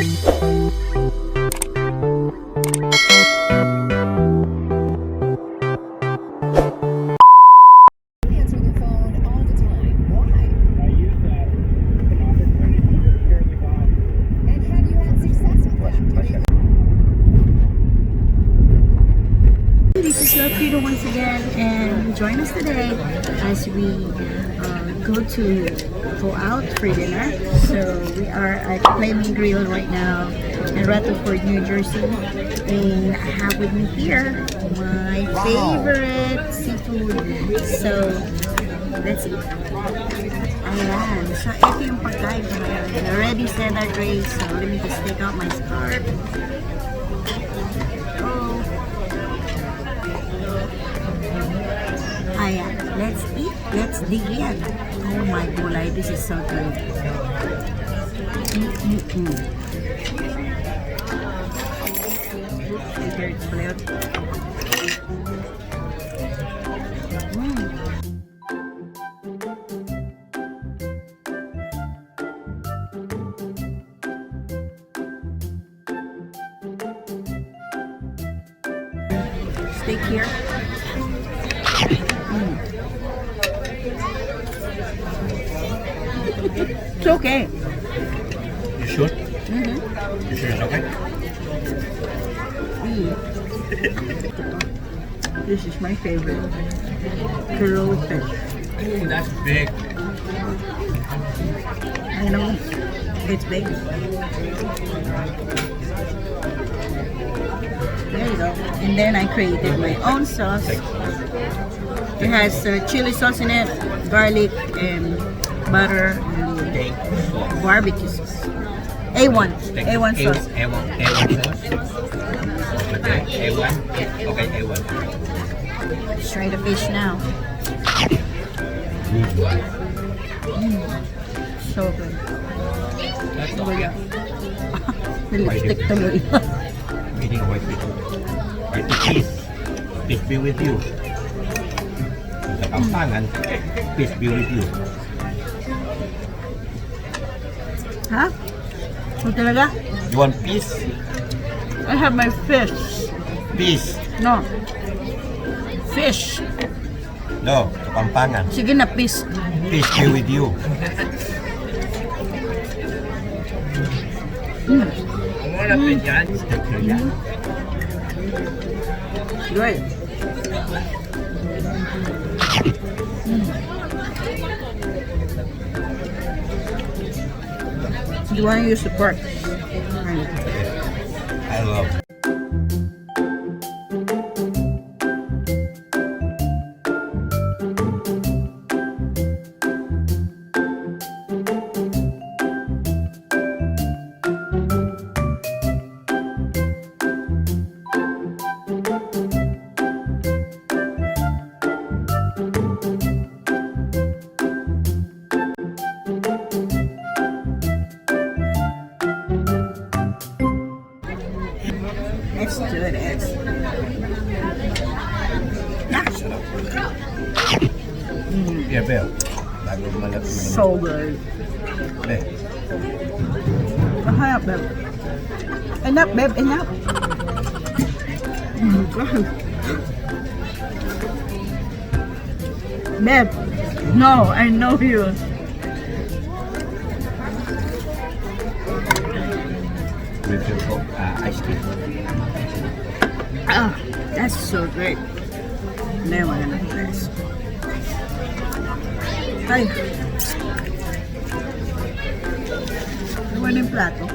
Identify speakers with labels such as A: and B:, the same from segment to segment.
A: This is Krina once again, and join us today as we go out for dinner. So we are at Flaming Grill right now in Rutherford, New Jersey, and I have with me here my favorite seafood. So let's eat. Ayan. So ito yung pagkain ko ngayon. I already said our grace, so let me just take out my scarf. Ayan, let's eat, let's dig in. Oh my gulay, this is so good. Here it's flavor. Steak here. It's okay.
B: You sure?
A: Mm-hmm.
B: You sure it's okay?
A: This is my favorite. Curl fish.
B: Ooh, that's big.
A: I know. It's big. There you go. And then I created my own sauce. It has chili sauce in it, garlic, and butter, and barbecue sauce. A1 sauce.
B: A1 sauce. Okay, A1. Okay, A1.
A: Let's try the fish now. So good. Oh yeah. The lipstick tuloy.
B: Eating white fish. White fish. Peace be with you. Sa Kampangan, peace be with you.
A: Ha? So talaga?
B: You want peace?
A: I have my fish.
B: Peace.
A: No. Fish.
B: No, sa Kampangan.
A: Sige na, fish.
B: Peace be with you.
A: Good. Do you want to use the pork?
B: I love.
A: Let's do this.
B: Yeah, Bel. Bago malat.
A: So good.
B: Eh,
A: Enough, babe. Enough, babe. Enough. God. Babe. No, I know you.
B: with your ice cream.
A: Ah, that's so great. Now I'm gonna do this. Ay. Naman yung plato.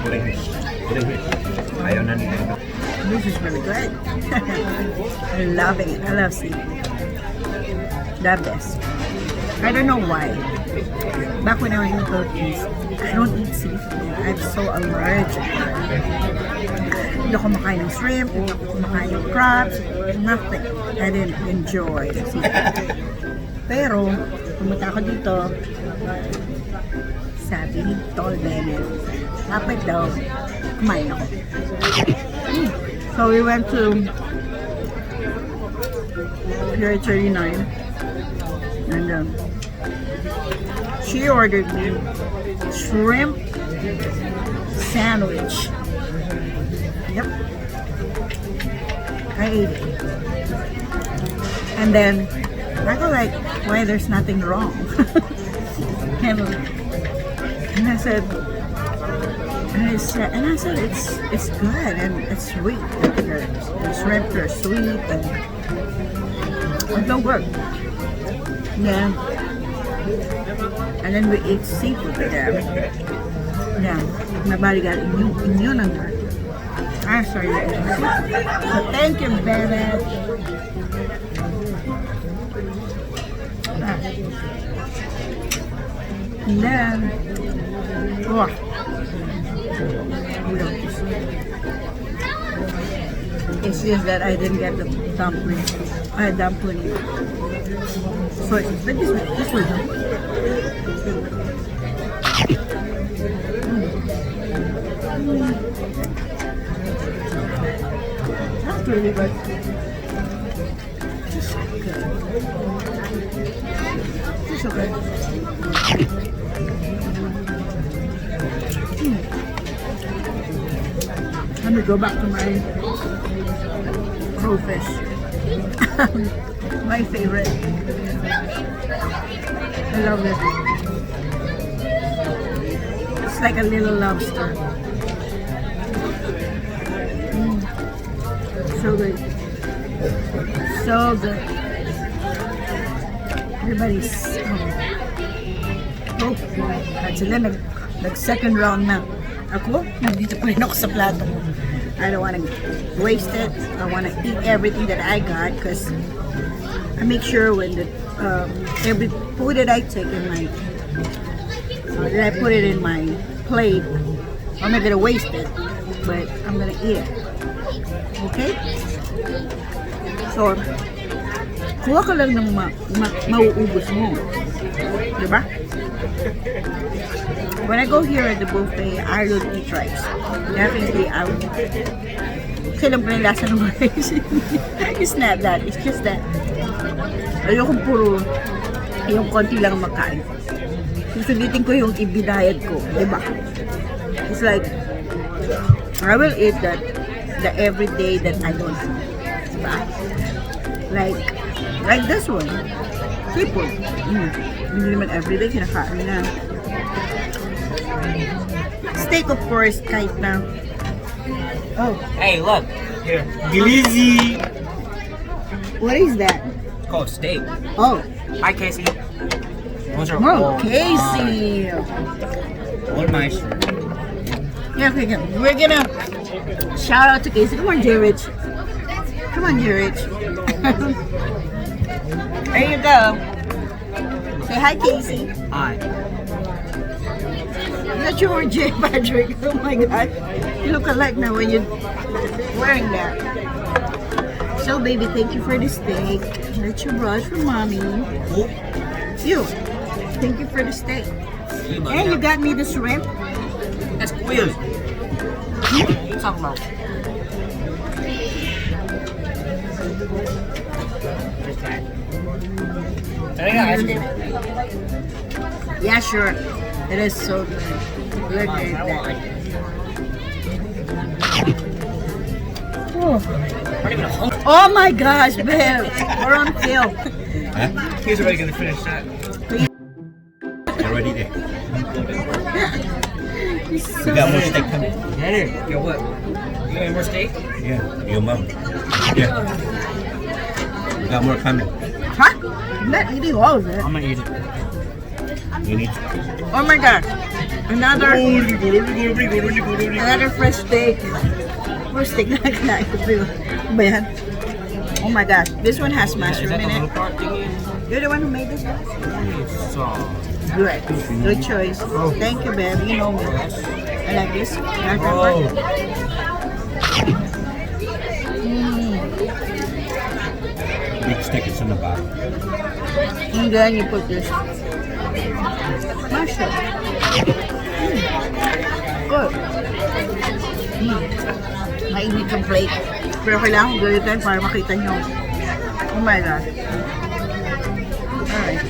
B: Purihis. Ayaw na nila.
A: This is really great. I'm loving it. I love seafood. The best. I don't know why. Back when I was in the Philippines, I don't eat seafood. I'm so allergic. Hindi ako kumakain ng shrimp, hindi ako kumakain ng crabs, nothing. I didn't enjoy seafood. Pero, pumunta ako dito, sabi ni Tol Bennett, dapat daw, kumain ako. So we went to Pier 39 and she ordered me shrimp, sandwich. Yep. I ate it. And then I go like, why there's nothing wrong? and I said, it's good and it's sweet. The shrimp are sweet and it don't work. Yeah. And then we ate seafood with them. Yeah. My body got immune on her. I started eating seafood. So thank you, baby. And then, oh, it's just that I didn't get the dumpling. I had dumpling. So it's but this was that's really good. It's so good. It's so good. Let me go back to my crowfish. My favorite. I love it. It's like a little lobster. So good. So good. Everybody's at sila nag-second round na. Ako, nandito pa rin ako sa plato ko. I don't want to waste it. I want to eat everything that I got because I make sure when the every food that I take in my that I put it in my plate, I'm not gonna waste it, but I'm gonna eat it. Okay? So, kuha ka lang ng mauubos mo. Diba? When I go here at the buffet, I don't eat rice. Definitely, I would. Kasi lang pala yung lasa ng rice. It's not that. It's just that ayokong puro yung konti lang makain. Susulitin ko yung ibinayad ko. Diba? It's like, I will eat that the every day that I don't eat. Diba? Like this one. Seafood. Hindi naman everyday kinakain na. Steak, of course, kahit na. Oh.
B: Hey, look. Here. Glizzy.
A: What is that?
B: It's called steak.
A: Oh.
B: Hi, Casey. Those are
A: Oh, Casey.
B: all nice.
A: Yeah, okay, good. We're gonna shout out to Casey. Come on, J-Rich. Come on, J-Rich. There you go. Say hi, Casey.
B: Hi.
A: Not you were J. Patrick. Oh my God. You look alike now when you're wearing that. So, baby, thank you for the steak that you brought for mommy.
B: Who?
A: You. Thank you for the steak.
B: You,
A: And you got me the shrimp.
B: That's weird. What are you talking about?
A: Yeah, sure. It is so good. Good, good, good. Oh my gosh, babe. We're on film.
B: Huh? He's already gonna finish that. You're already there.
A: So
B: We got more steak coming.
C: Yo, what? You got any more steak?
B: Yeah, your mom. Yeah. We got more coming.
A: Huh? I'm not eating all of it.
C: I'm gonna eat it.
B: You need
A: Oh my god. Another fresh steak. Fresh steak na kinain ko pa ba yan? Oh my gosh. This one has mushroom in it. You're the one who made this one? Good. Good choice. Thank you, babe. You know me. I like this.
B: big steak is in the bottom.
A: And then you put this mushroom. Good. Mainit yung plate. Pero kailangan ko galitan para makita nyo. Oh my God. Alright.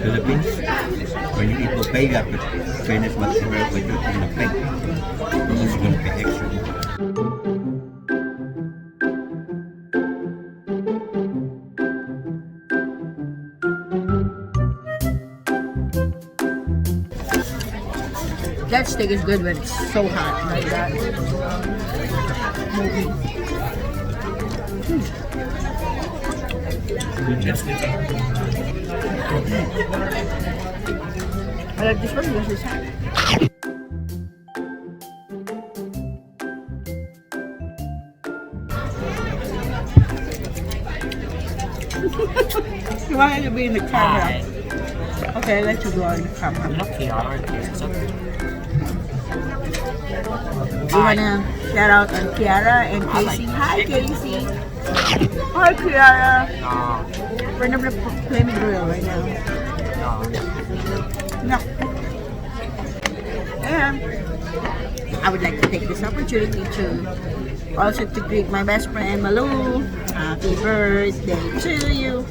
B: Philippines, when you eat buffet, you have to finish whatever what you in the plate. Because you're going to pay extra.
A: That steak is good when it's so hot like that. I like this one because it's hot. You want to be in the camera? Okay, I'll let you go on the camera. You wanna shout out on Kiara and Casey? Hi Casey! Hi Kiara! We're not playing grill right now. No. And I would like to take this opportunity to also to greet my best friend Malu. Happy birthday to you!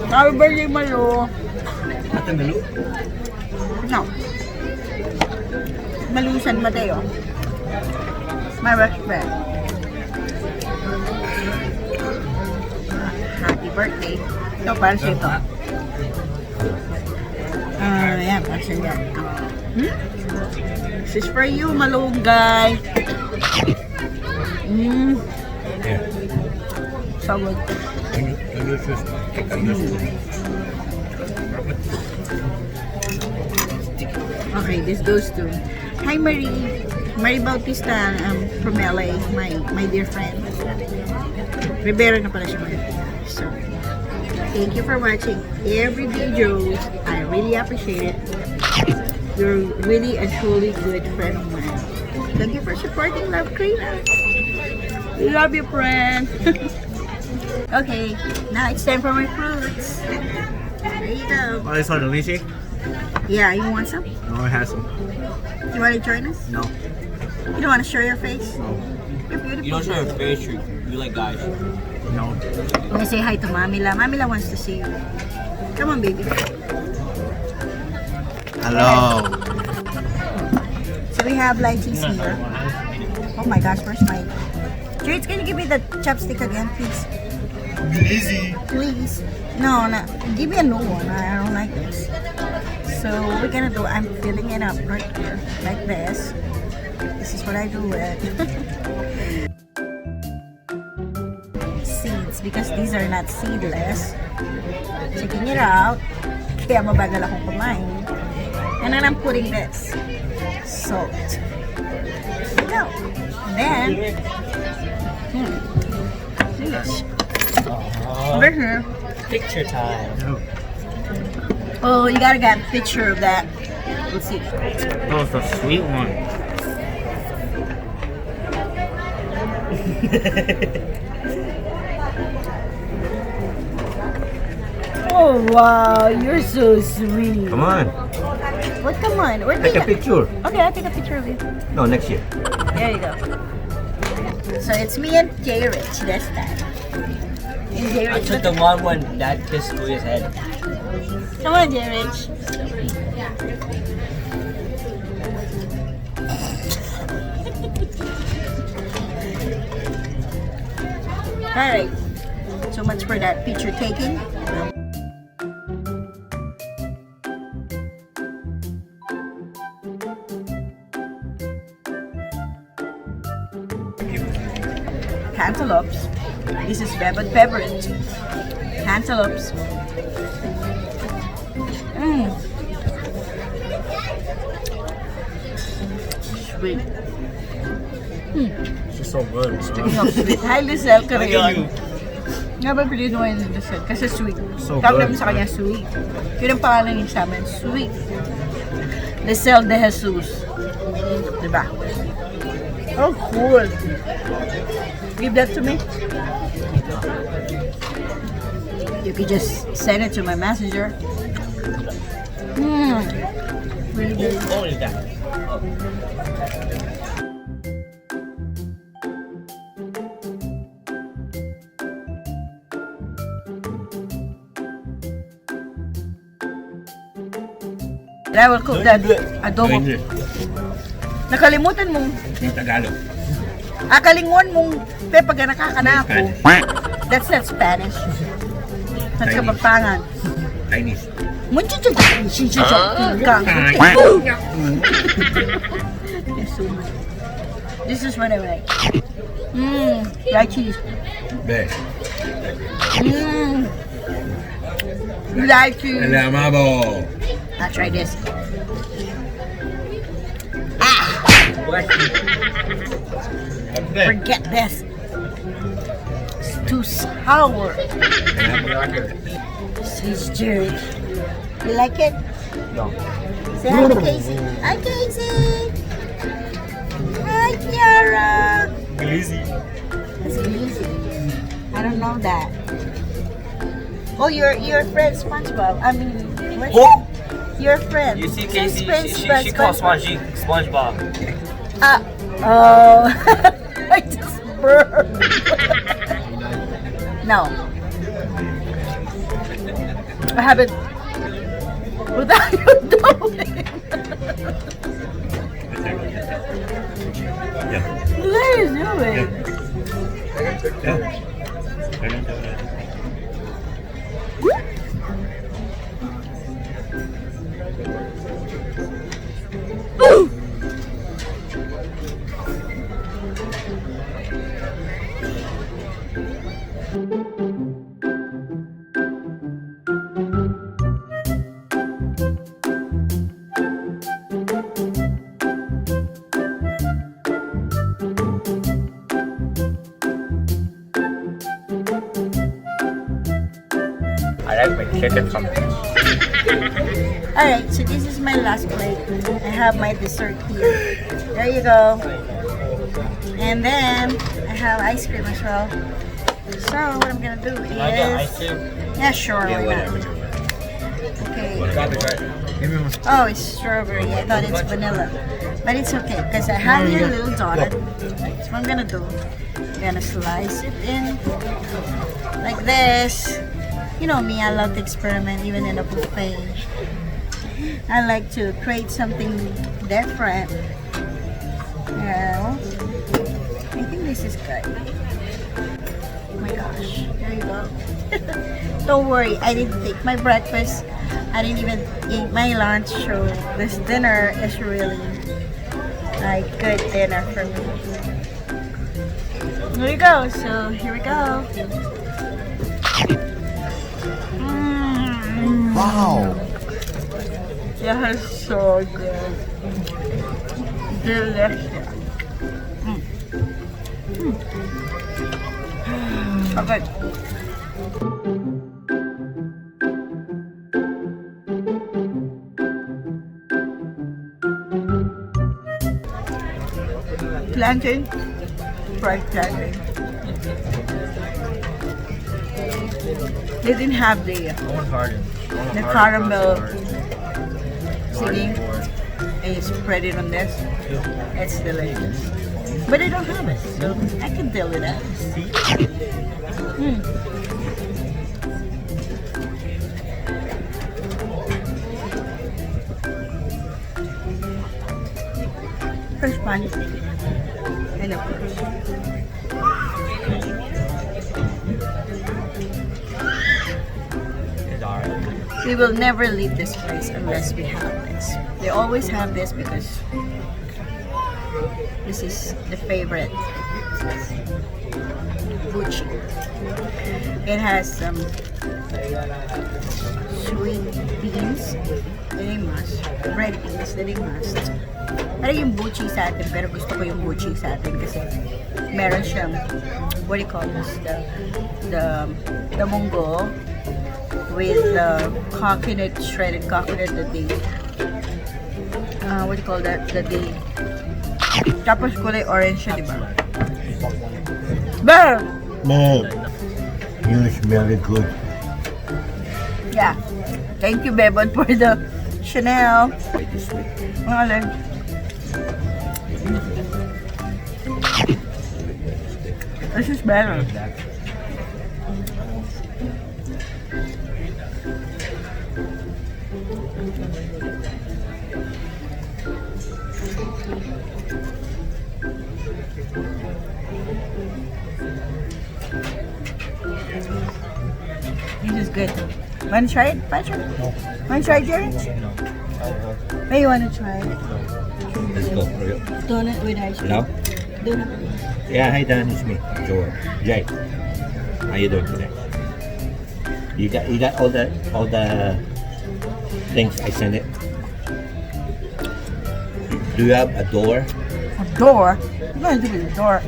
A: Happy birthday Malu!
B: Ate Malu?
A: No. Malu San Mateo. My best friend. Happy birthday. Ito, para sa ito. Ayan, para sa yan. This is for you, malunggay.
B: Yeah.
A: So good. Okay, this goes to hi Marie Bautista from LA, my dear friend. Rivera na pala siya mga. So, thank you for watching every video. I really appreciate it. You're really a truly good friend of mine. Thank you for supporting Love Krina. Love you, friend. Okay, now it's time for my fruits. There you go.
C: Oh, this one delicious?
A: Yeah, you want some?
C: No, it has some.
A: You want to join us?
C: No.
A: You don't want to show your face?
C: No.
A: You're beautiful.
D: You don't show your face, you like guys.
C: No.
A: I'm gonna say hi to Mamila. Mamila wants to see you. Come on, baby.
C: Hello.
A: So we have lychees here. Oh my gosh, where's my... Jared, can you give me the chopstick again, please?
C: Easy.
A: Please. No, no. Give me a new one. I don't like this. So what we're gonna do, I'm filling it up right here, like this. This is what I do with seeds, because these are not seedless. Checking it out. Kaya mabagal akong kumain. And then I'm putting this salt. No. Then, this. Over here.
D: Picture time.
A: Oh, you gotta get a picture of that. Let's see.
C: Oh, it's the sweet one.
A: Oh wow, you're so sweet.
B: Come on,
A: What? Come on. Where
B: take a picture.
A: Okay, I'll take a picture of you.
B: No, next year.
A: There you go. So it's me and Jay Rich this time. And Jay
D: I
A: Rich.
D: took the one when Dad kissed Louis' head.
A: Come on, Jay Rich. Alright. So much for that picture taking. Cantaloupes. This is Bevan favorite. Cantaloupes. Sweet.
C: She's so good.
A: Speaking of sweet, hi Lizelle
C: Look at
A: Carrion.
C: you.
A: Nga ba pili mo yung Lizelle? Kasi sweet.
C: So
A: Tawag
C: good.
A: namin sa kanya sweet. Yun ang pangalan niya sa amin, sweet. Lizelle de Jesus. Diba? Oh, cool. Give that to me. You can just send it to my messenger. Really good.
D: Only that.
A: And I will cook that adobo.
B: English.
A: Nakalimutan mong,
B: In Tagalog.
A: akalingon mong, pag nakakana ako. That's not Spanish. That's
B: Chinese.
A: Kapampangan.
B: Chinese.
A: This is what I like. Dry cheese.
B: Be.
A: Dry cheese.
B: Alamabo.
A: I'll try this.
D: What?
A: Forget this. It's too sour. It's Jared. You like it?
D: No.
A: Say hi to Casey. Hi, Casey. Hi, Kiara.
D: Easy.
A: That's easy. I don't know that. Oh, your friend SpongeBob. I mean, what's
D: Who?
A: that? Your friend.
D: You see,
A: Since
D: Casey,
A: friend
D: she calls SpongeBob.
A: Oh. I just burned. No. I haven't. What are you doing?
B: Yeah.
A: What are you doing?
B: Yeah.
D: I like my chicken from
A: Alright, so this is my last plate. I have my dessert here. There you go. And then I have ice cream as well. So what I'm gonna do is, yeah, sure,
B: Yeah,
A: why not?
B: whatever.
A: Okay. Oh, it's strawberry. I thought it's vanilla, but it's okay because I have here a little donut. So what I'm gonna do, I'm gonna slice it in like this. You know me, I love to experiment even in a buffet. I like to create something different. Well, I think this is good. Oh my gosh, there you go. Don't worry, I didn't take my breakfast. I didn't even eat my lunch, so this dinner is really a good dinner for me. There you go, so here we go.
C: Wow.
A: Yeah, it's so good. Delicious. Okay. Plantain, fried plantain. They didn't have the caramel seasoning. And you spread it on this. It's delicious. But I don't have it, so I can deal with that. Fresh punch. And of course. We will never leave this place unless we have this. They always have this because this is the favorite buchi. It has some sweet beans, must. Red beans, must. Parang yung buchi sa atin, pero gusto ko yung buchi sa atin kasi meron siyang, what do you call this, the munggo with the coconut, shredded coconut that they, what do you call that, that they, tapos kulay orange siya, diba? Bam!
B: Mom, you smell it good.
A: Yeah. Thank you, Bebon, for the Chanel. Alin. This is better. This is good. Want to try it, Patrick?
B: No.
A: Want to try it, Jerry? Hey, you want to try it?
B: Let's go.
A: Donut with ice cream.
B: Hello?
A: Donut.
B: Yeah, hi Dan, it's me, Joel. Jay. How you doing today? You got all the things I sent it? Do you have a door?
A: A door? You're going to do with a door.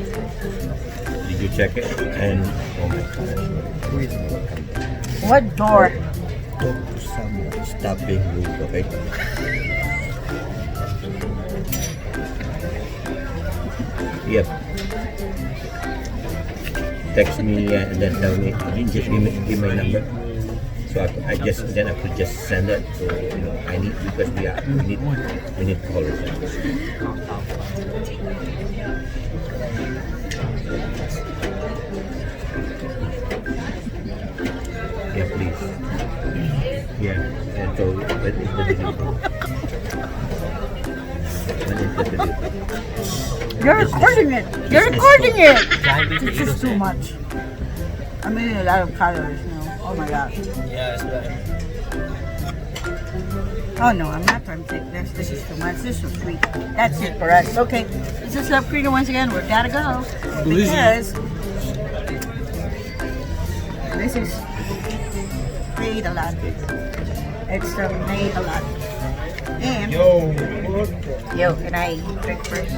B: Did you check it? And oh my god.
A: What door?
B: Talk to someone. Stop being rude, okay? Yep. Text me and then tell me. Just give my number. So I could just send it. So you know, I need because we need callers. Yeah, please. Yeah, and so when is the delivery? When is the delivery?
A: You're recording it. You're recording it. This is too much. I'm eating a lot of calories now. Oh my god.
D: Yeah, it's better.
A: Oh no, I'm not trying to take this. This is too much. This is sweet. That's it for us. Okay. This is Love Krina once again. We gotta go. Because this is made a lot. Extra made a lot. And yo, can I drink first?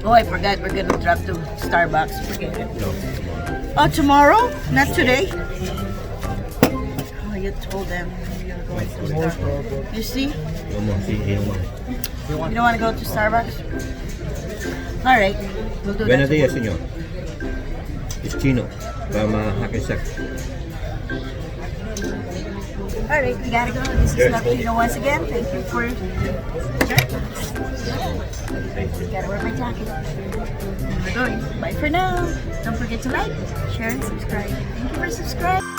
A: Oh, I forgot we're gonna drop to Starbucks. Forget it.
B: No.
A: Oh, tomorrow? Not today? Oh, you told them you're going to Starbucks. You see?
B: No more. See, you know.
A: You don't want to go to Starbucks? Alright, we'll do
B: Buenos
A: that
B: días,
A: tomorrow.
B: señor. It's Chino from Hackensack.
A: Alright, we gotta go. This is
B: Yes.
A: Love Krina once again. Thank you for joining us. Gotta wear my jacket. And we're going. Bye for now. Don't forget to like, share, and subscribe. Thank you for subscribing.